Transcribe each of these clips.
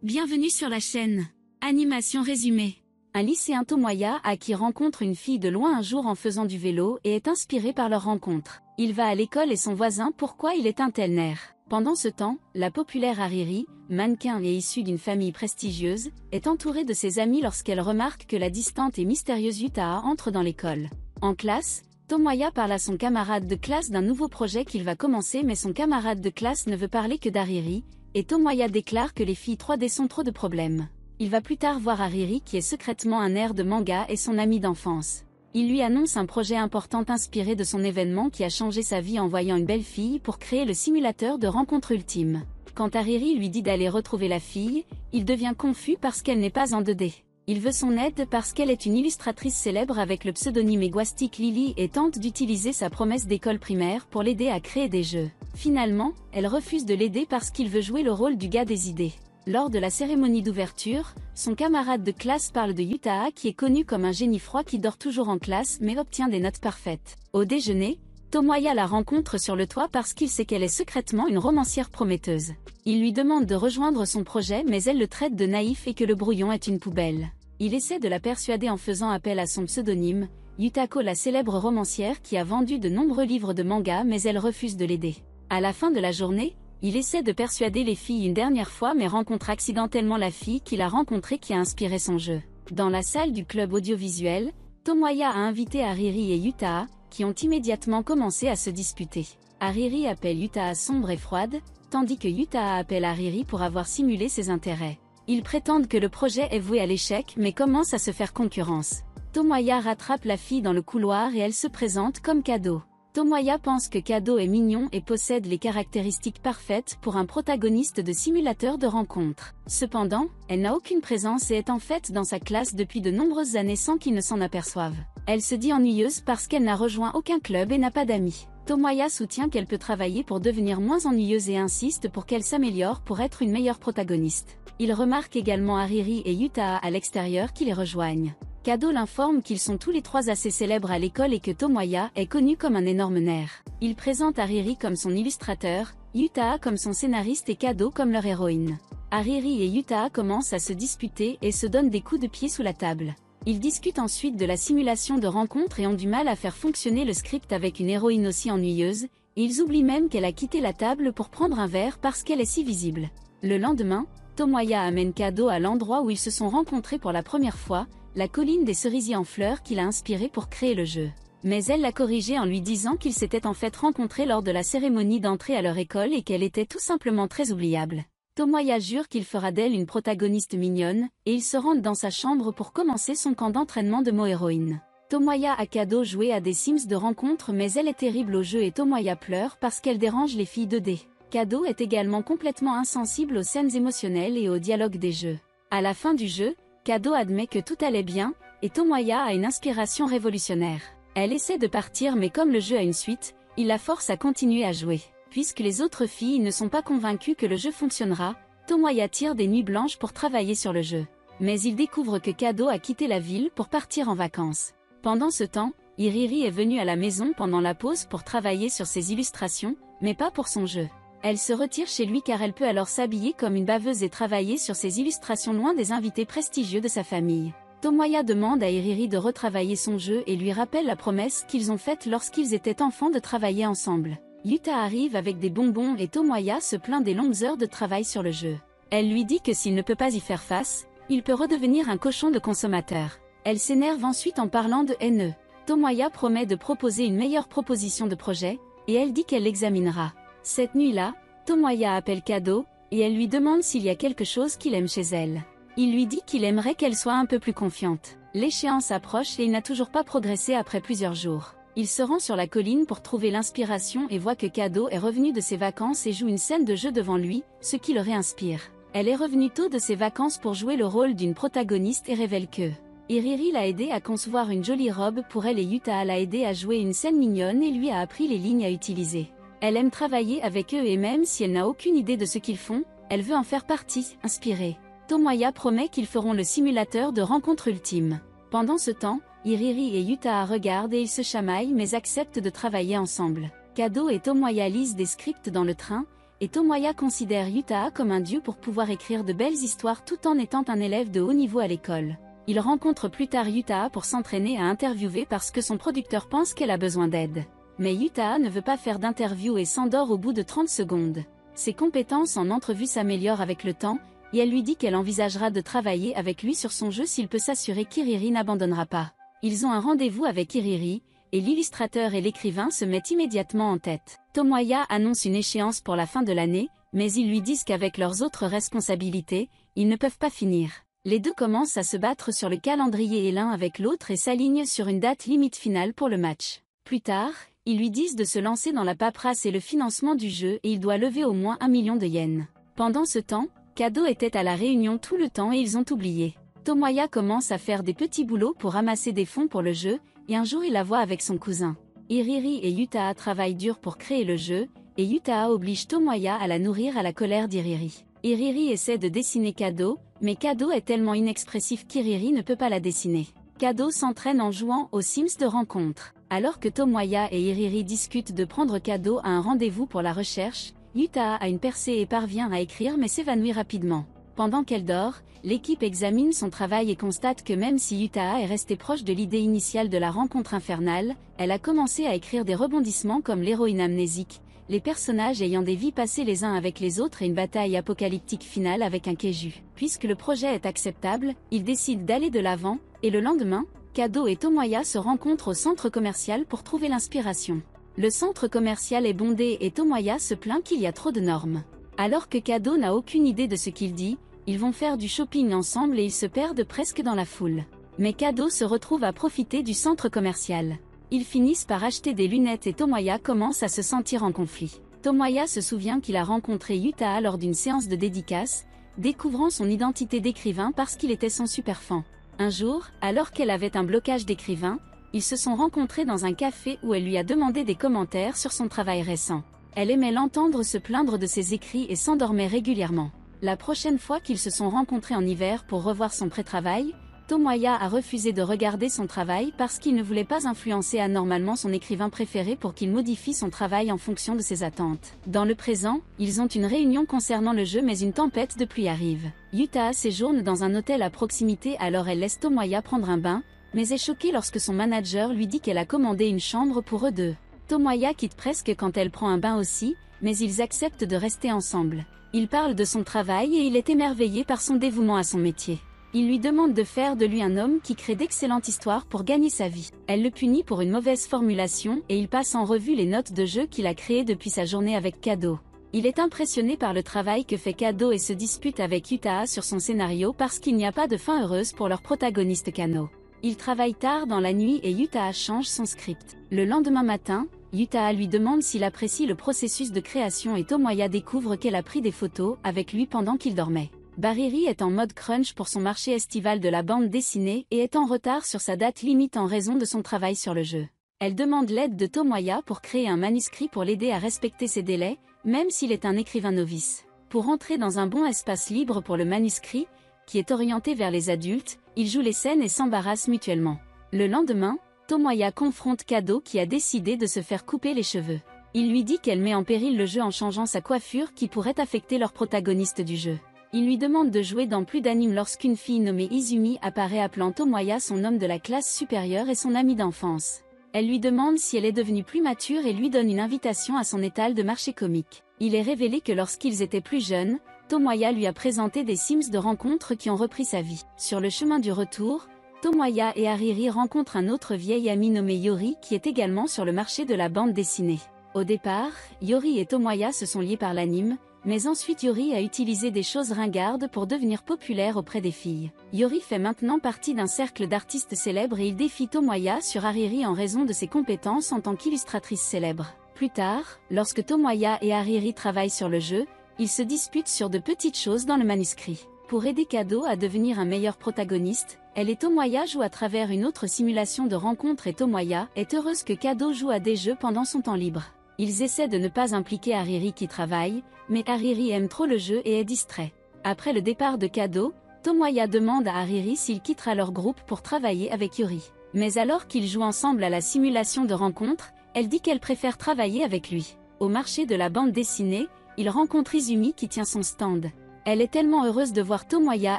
Bienvenue sur la chaîne. Animation résumée. Un lycéen Tomoya qui rencontre une fille de loin un jour en faisant du vélo et est inspiré par leur rencontre. Il va à l'école et son voisin pourquoi il est un tel nerf. Pendant ce temps, la populaire Ariri, mannequin et issue d'une famille prestigieuse, est entourée de ses amis lorsqu'elle remarque que la distante et mystérieuse Yuta entre dans l'école. En classe, Tomoya parle à son camarade de classe d'un nouveau projet qu'il va commencer mais son camarade de classe ne veut parler que d'Ariri, et Tomoya déclare que les filles 3D sont trop de problèmes. Il va plus tard voir Ariri qui est secrètement un nerd de manga et son ami d'enfance. Il lui annonce un projet important inspiré de son événement qui a changé sa vie en voyant une belle fille pour créer le simulateur de rencontre ultime. Quand Ariri lui dit d'aller retrouver la fille, il devient confus parce qu'elle n'est pas en 2D. Il veut son aide parce qu'elle est une illustratrice célèbre avec le pseudonyme Egoistic Lily et tente d'utiliser sa promesse d'école primaire pour l'aider à créer des jeux. Finalement, elle refuse de l'aider parce qu'il veut jouer le rôle du gars des idées. Lors de la cérémonie d'ouverture, son camarade de classe parle de Yuta qui est connu comme un génie froid qui dort toujours en classe mais obtient des notes parfaites. Au déjeuner, Tomoya la rencontre sur le toit parce qu'il sait qu'elle est secrètement une romancière prometteuse. Il lui demande de rejoindre son projet mais elle le traite de naïf et que le brouillon est une poubelle. Il essaie de la persuader en faisant appel à son pseudonyme, Yutako, la célèbre romancière qui a vendu de nombreux livres de manga mais elle refuse de l'aider. À la fin de la journée, il essaie de persuader les filles une dernière fois mais rencontre accidentellement la fille qu'il a rencontrée qui a inspiré son jeu. Dans la salle du club audiovisuel, Tomoya a invité Ariri et Yuta, qui ont immédiatement commencé à se disputer. Ariri appelle Yuta sombre et froide, tandis que Yuta appelle Ariri pour avoir simulé ses intérêts. Ils prétendent que le projet est voué à l'échec mais commencent à se faire concurrence. Tomoya rattrape la fille dans le couloir et elle se présente comme Kado. Tomoya pense que Kado est mignon et possède les caractéristiques parfaites pour un protagoniste de simulateur de rencontre. Cependant, elle n'a aucune présence et est en fait dans sa classe depuis de nombreuses années sans qu'il ne s'en aperçoive. Elle se dit ennuyeuse parce qu'elle n'a rejoint aucun club et n'a pas d'amis. Tomoya soutient qu'elle peut travailler pour devenir moins ennuyeuse et insiste pour qu'elle s'améliore pour être une meilleure protagoniste. Il remarque également Ariri et Yuta à l'extérieur qui les rejoignent. Kado l'informe qu'ils sont tous les trois assez célèbres à l'école et que Tomoya est connu comme un énorme nerf. Il présente Ariri comme son illustrateur, Yuta comme son scénariste et Kado comme leur héroïne. Ariri et Yuta commencent à se disputer et se donnent des coups de pied sous la table. Ils discutent ensuite de la simulation de rencontre et ont du mal à faire fonctionner le script avec une héroïne aussi ennuyeuse, et ils oublient même qu'elle a quitté la table pour prendre un verre parce qu'elle est si visible. Le lendemain, Tomoya amène Kado à l'endroit où ils se sont rencontrés pour la première fois, la colline des cerisiers en fleurs qu'il a inspiré pour créer le jeu. Mais elle l'a corrigé en lui disant qu'ils s'étaient en fait rencontrés lors de la cérémonie d'entrée à leur école et qu'elle était tout simplement très oubliable. Tomoya jure qu'il fera d'elle une protagoniste mignonne, et ils se rendent dans sa chambre pour commencer son camp d'entraînement de Mo-héroïne. Tomoya a Kado joué à des Sims de rencontre mais elle est terrible au jeu et Tomoya pleure parce qu'elle dérange les filles 2D. Kado est également complètement insensible aux scènes émotionnelles et aux dialogues des jeux. À la fin du jeu, Kado admet que tout allait bien, et Tomoya a une inspiration révolutionnaire. Elle essaie de partir mais comme le jeu a une suite, il la force à continuer à jouer. Puisque les autres filles ne sont pas convaincues que le jeu fonctionnera, Tomoya tire des nuits blanches pour travailler sur le jeu. Mais il découvre que Kado a quitté la ville pour partir en vacances. Pendant ce temps, Iriri est venue à la maison pendant la pause pour travailler sur ses illustrations, mais pas pour son jeu. Elle se retire chez lui car elle peut alors s'habiller comme une baveuse et travailler sur ses illustrations loin des invités prestigieux de sa famille. Tomoya demande à Iriri de retravailler son jeu et lui rappelle la promesse qu'ils ont faite lorsqu'ils étaient enfants de travailler ensemble. Yuta arrive avec des bonbons et Tomoya se plaint des longues heures de travail sur le jeu. Elle lui dit que s'il ne peut pas y faire face, il peut redevenir un cochon de consommateur. Elle s'énerve ensuite en parlant de NE. Tomoya promet de proposer une meilleure proposition de projet, et elle dit qu'elle l'examinera. Cette nuit-là, Tomoya appelle Kado, et elle lui demande s'il y a quelque chose qu'il aime chez elle. Il lui dit qu'il aimerait qu'elle soit un peu plus confiante. L'échéance approche et il n'a toujours pas progressé après plusieurs jours. Il se rend sur la colline pour trouver l'inspiration et voit que Kado est revenue de ses vacances et joue une scène de jeu devant lui, ce qui le réinspire. Elle est revenue tôt de ses vacances pour jouer le rôle d'une protagoniste et révèle que Iriri l'a aidé à concevoir une jolie robe pour elle et Yuta l'a aidé à jouer une scène mignonne et lui a appris les lignes à utiliser. Elle aime travailler avec eux et même si elle n'a aucune idée de ce qu'ils font, elle veut en faire partie, inspirée. Tomoya promet qu'ils feront le simulateur de rencontre ultime. Pendant ce temps, Iriri et Yuta regardent et ils se chamaillent mais acceptent de travailler ensemble. Kado et Tomoya lisent des scripts dans le train, et Tomoya considère Yuta comme un dieu pour pouvoir écrire de belles histoires tout en étant un élève de haut niveau à l'école. Il rencontre plus tard Yuta pour s'entraîner à interviewer parce que son producteur pense qu'elle a besoin d'aide. Mais Yuta ne veut pas faire d'interview et s'endort au bout de 30 secondes. Ses compétences en entrevue s'améliorent avec le temps, et elle lui dit qu'elle envisagera de travailler avec lui sur son jeu s'il peut s'assurer qu'Iriri n'abandonnera pas. Ils ont un rendez-vous avec Iriri, et l'illustrateur et l'écrivain se mettent immédiatement en tête. Tomoya annonce une échéance pour la fin de l'année, mais ils lui disent qu'avec leurs autres responsabilités, ils ne peuvent pas finir. Les deux commencent à se battre sur le calendrier et l'un avec l'autre et s'alignent sur une date limite finale pour le match. Plus tard, ils lui disent de se lancer dans la paperasse et le financement du jeu et il doit lever au moins 1 million de yens. Pendant ce temps, Kado était à la réunion tout le temps et ils ont oublié. Tomoya commence à faire des petits boulots pour ramasser des fonds pour le jeu, et un jour il la voit avec son cousin. Iriri et Yuta travaillent dur pour créer le jeu, et Yuta oblige Tomoya à la nourrir à la colère d'Iriri. Iriri essaie de dessiner Kado, mais Kado est tellement inexpressif qu'Iriri ne peut pas la dessiner. Kado s'entraîne en jouant aux Sims de rencontre. Alors que Tomoya et Iriri discutent de prendre Kado à un rendez-vous pour la recherche, Yuta a une percée et parvient à écrire mais s'évanouit rapidement. Pendant qu'elle dort, l'équipe examine son travail et constate que même si Yuta est restée proche de l'idée initiale de la rencontre infernale, elle a commencé à écrire des rebondissements comme l'héroïne amnésique, les personnages ayant des vies passées les uns avec les autres et une bataille apocalyptique finale avec un Keiju. Puisque le projet est acceptable, ils décident d'aller de l'avant, et le lendemain, Kado et Tomoya se rencontrent au centre commercial pour trouver l'inspiration. Le centre commercial est bondé et Tomoya se plaint qu'il y a trop de normes. Alors que Kado n'a aucune idée de ce qu'il dit, ils vont faire du shopping ensemble et ils se perdent presque dans la foule. Mais Kado se retrouve à profiter du centre commercial. Ils finissent par acheter des lunettes et Tomoya commence à se sentir en conflit. Tomoya se souvient qu'il a rencontré Yuta lors d'une séance de dédicace, découvrant son identité d'écrivain parce qu'il était son super fan. Un jour, alors qu'elle avait un blocage d'écrivain, ils se sont rencontrés dans un café où elle lui a demandé des commentaires sur son travail récent. Elle aimait l'entendre se plaindre de ses écrits et s'endormait régulièrement. La prochaine fois qu'ils se sont rencontrés en hiver pour revoir son pré-travail, Tomoya a refusé de regarder son travail parce qu'il ne voulait pas influencer anormalement son écrivain préféré pour qu'il modifie son travail en fonction de ses attentes. Dans le présent, ils ont une réunion concernant le jeu mais une tempête de pluie arrive. Yuta séjourne dans un hôtel à proximité alors elle laisse Tomoya prendre un bain, mais est choquée lorsque son manager lui dit qu'elle a commandé une chambre pour eux deux. Tomoya quitte presque quand elle prend un bain aussi, mais ils acceptent de rester ensemble. Il parle de son travail et il est émerveillé par son dévouement à son métier. Il lui demande de faire de lui un homme qui crée d'excellentes histoires pour gagner sa vie. Elle le punit pour une mauvaise formulation et il passe en revue les notes de jeu qu'il a créées depuis sa journée avec Kado. Il est impressionné par le travail que fait Kado et se dispute avec Yuta sur son scénario parce qu'il n'y a pas de fin heureuse pour leur protagoniste Kano. Il travaille tard dans la nuit et Yuta change son script. Le lendemain matin, Yuta lui demande s'il apprécie le processus de création et Tomoya découvre qu'elle a pris des photos avec lui pendant qu'il dormait. Bariri est en mode crunch pour son marché estival de la bande dessinée et est en retard sur sa date limite en raison de son travail sur le jeu. Elle demande l'aide de Tomoya pour créer un manuscrit pour l'aider à respecter ses délais, même s'il est un écrivain novice. Pour entrer dans un bon espace libre pour le manuscrit, qui est orienté vers les adultes, ils jouent les scènes et s'embarrassent mutuellement. Le lendemain, Tomoya confronte Kado qui a décidé de se faire couper les cheveux. Il lui dit qu'elle met en péril le jeu en changeant sa coiffure qui pourrait affecter leur protagoniste du jeu. Il lui demande de jouer dans plus d'animes lorsqu'une fille nommée Izumi apparaît appelant Tomoya son homme de la classe supérieure et son amie d'enfance. Elle lui demande si elle est devenue plus mature et lui donne une invitation à son étal de marché comique. Il est révélé que lorsqu'ils étaient plus jeunes, Tomoya lui a présenté des Sims de rencontres qui ont repris sa vie. Sur le chemin du retour, Tomoya et Ariri rencontrent un autre vieil ami nommé Yori qui est également sur le marché de la bande dessinée. Au départ, Yori et Tomoya se sont liés par l'anime, mais ensuite Yori a utilisé des choses ringardes pour devenir populaire auprès des filles. Yori fait maintenant partie d'un cercle d'artistes célèbres et il défie Tomoya sur Ariri en raison de ses compétences en tant qu'illustratrice célèbre. Plus tard, lorsque Tomoya et Ariri travaillent sur le jeu, ils se disputent sur de petites choses dans le manuscrit. Pour aider Kado à devenir un meilleur protagoniste, elle et Tomoya jouent à travers une autre simulation de rencontre et Tomoya est heureuse que Kado joue à des jeux pendant son temps libre. Ils essaient de ne pas impliquer Ariri qui travaille, mais Ariri aime trop le jeu et est distrait. Après le départ de Kado, Tomoya demande à Ariri s'il quittera leur groupe pour travailler avec Yori. Mais alors qu'ils jouent ensemble à la simulation de rencontre, elle dit qu'elle préfère travailler avec lui. Au marché de la bande dessinée, Il rencontre Izumi qui tient son stand. Elle est tellement heureuse de voir Tomoya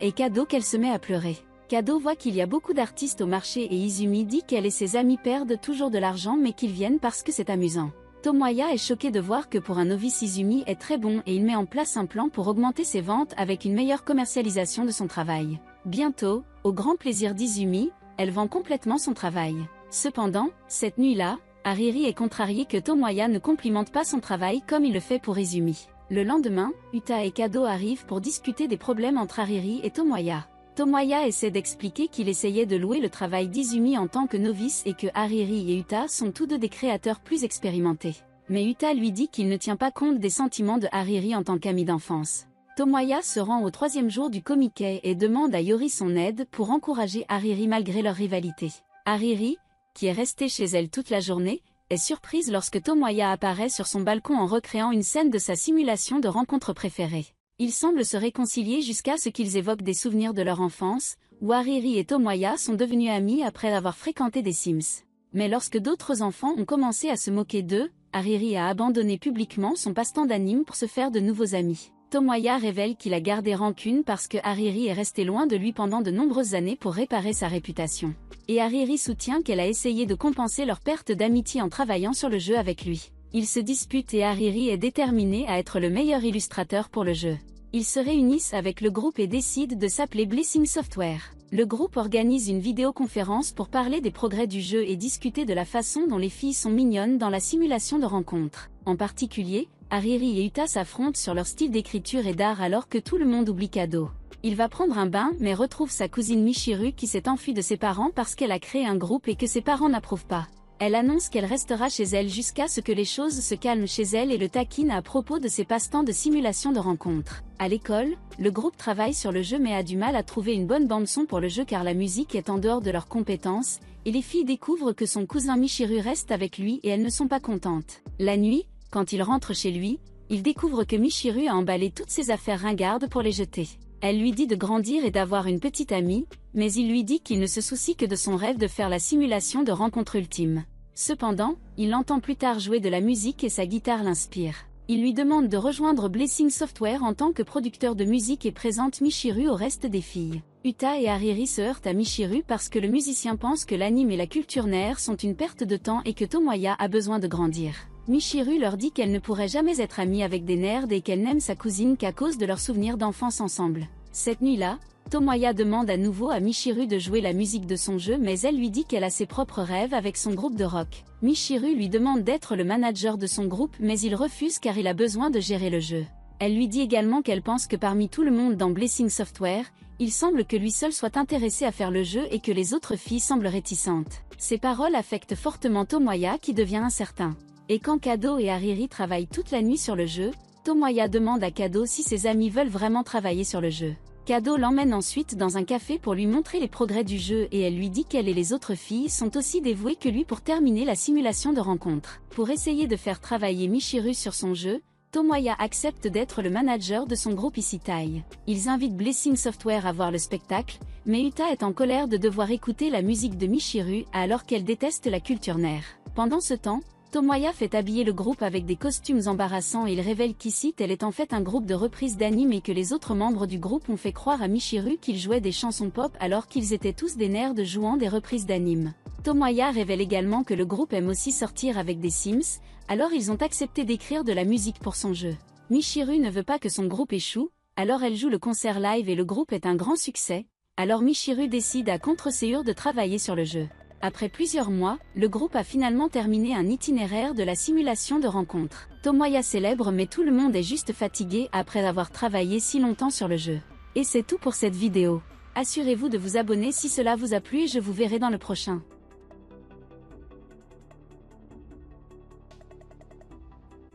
et Kado qu'elle se met à pleurer. Kado voit qu'il y a beaucoup d'artistes au marché et Izumi dit qu'elle et ses amis perdent toujours de l'argent mais qu'ils viennent parce que c'est amusant. Tomoya est choqué de voir que pour un novice Izumi est très bon et il met en place un plan pour augmenter ses ventes avec une meilleure commercialisation de son travail. Bientôt, au grand plaisir d'Izumi, elle vend complètement son travail. Cependant, cette nuit-là, Hariri est contrarié que Tomoya ne complimente pas son travail comme il le fait pour Izumi. Le lendemain, Uta et Kado arrivent pour discuter des problèmes entre Hariri et Tomoya. Tomoya essaie d'expliquer qu'il essayait de louer le travail d'Izumi en tant que novice et que Hariri et Uta sont tous deux des créateurs plus expérimentés. Mais Uta lui dit qu'il ne tient pas compte des sentiments de Hariri en tant qu'ami d'enfance. Tomoya se rend au 3e jour du Comiket et demande à Yori son aide pour encourager Hariri malgré leur rivalité. Hariri, qui est restée chez elle toute la journée, est surprise lorsque Tomoya apparaît sur son balcon en recréant une scène de sa simulation de rencontre préférée. Ils semblent se réconcilier jusqu'à ce qu'ils évoquent des souvenirs de leur enfance, où Hariri et Tomoya sont devenus amis après avoir fréquenté des Sims. Mais lorsque d'autres enfants ont commencé à se moquer d'eux, Hariri a abandonné publiquement son passe-temps d'anime pour se faire de nouveaux amis. Tomoya révèle qu'il a gardé rancune parce que Hariri est resté loin de lui pendant de nombreuses années pour réparer sa réputation. Et Hariri soutient qu'elle a essayé de compenser leur perte d'amitié en travaillant sur le jeu avec lui. Ils se disputent et Hariri est déterminé à être le meilleur illustrateur pour le jeu. Ils se réunissent avec le groupe et décident de s'appeler Blessing Software. Le groupe organise une vidéoconférence pour parler des progrès du jeu et discuter de la façon dont les filles sont mignonnes dans la simulation de rencontre. En particulier, Hariri et Uta s'affrontent sur leur style d'écriture et d'art alors que tout le monde oublie Kado. Il va prendre un bain mais retrouve sa cousine Michiru qui s'est enfuie de ses parents parce qu'elle a créé un groupe et que ses parents n'approuvent pas. Elle annonce qu'elle restera chez elle jusqu'à ce que les choses se calment chez elle et le taquine à propos de ses passe-temps de simulation de rencontre. À l'école, le groupe travaille sur le jeu mais a du mal à trouver une bonne bande-son pour le jeu car la musique est en dehors de leurs compétences, et les filles découvrent que son cousin Michiru reste avec lui et elles ne sont pas contentes. La nuit, quand il rentre chez lui, il découvre que Michiru a emballé toutes ses affaires ringardes pour les jeter. Elle lui dit de grandir et d'avoir une petite amie, mais il lui dit qu'il ne se soucie que de son rêve de faire la simulation de rencontre ultime. Cependant, il l'entend plus tard jouer de la musique et sa guitare l'inspire. Il lui demande de rejoindre Blessing Software en tant que producteur de musique et présente Michiru au reste des filles. Uta et Hariri se heurtent à Michiru parce que le musicien pense que l'anime et la culture nerd sont une perte de temps et que Tomoya a besoin de grandir. Michiru leur dit qu'elle ne pourrait jamais être amie avec des nerds et qu'elle n'aime sa cousine qu'à cause de leurs souvenirs d'enfance ensemble. Cette nuit-là, Tomoya demande à nouveau à Michiru de jouer la musique de son jeu mais elle lui dit qu'elle a ses propres rêves avec son groupe de rock. Michiru lui demande d'être le manager de son groupe mais il refuse car il a besoin de gérer le jeu. Elle lui dit également qu'elle pense que parmi tout le monde dans Blessing Software, il semble que lui seul soit intéressé à faire le jeu et que les autres filles semblent réticentes. Ces paroles affectent fortement Tomoya qui devient incertain. Et quand Kado et Hariri travaillent toute la nuit sur le jeu, Tomoya demande à Kado si ses amis veulent vraiment travailler sur le jeu. Kado l'emmène ensuite dans un café pour lui montrer les progrès du jeu et elle lui dit qu'elle et les autres filles sont aussi dévouées que lui pour terminer la simulation de rencontre. Pour essayer de faire travailler Michiru sur son jeu, Tomoya accepte d'être le manager de son groupe Isetai. Ils invitent Blessing Software à voir le spectacle, mais Uta est en colère de devoir écouter la musique de Michiru alors qu'elle déteste la culture nerd. Pendant ce temps, Tomoya fait habiller le groupe avec des costumes embarrassants et il révèle qu'ici elle est en fait un groupe de reprises d'anime et que les autres membres du groupe ont fait croire à Michiru qu'ils jouaient des chansons pop alors qu'ils étaient tous des nerds jouant des reprises d'anime. Tomoya révèle également que le groupe aime aussi sortir avec des Sims, alors ils ont accepté d'écrire de la musique pour son jeu. Michiru ne veut pas que son groupe échoue, alors elle joue le concert live et le groupe est un grand succès, alors Michiru décide à contre-séance de travailler sur le jeu. Après plusieurs mois, le groupe a finalement terminé un itinéraire de la simulation de rencontre. Tomoya célèbre mais tout le monde est juste fatigué après avoir travaillé si longtemps sur le jeu. Et c'est tout pour cette vidéo. Assurez-vous de vous abonner si cela vous a plu et je vous verrai dans le prochain.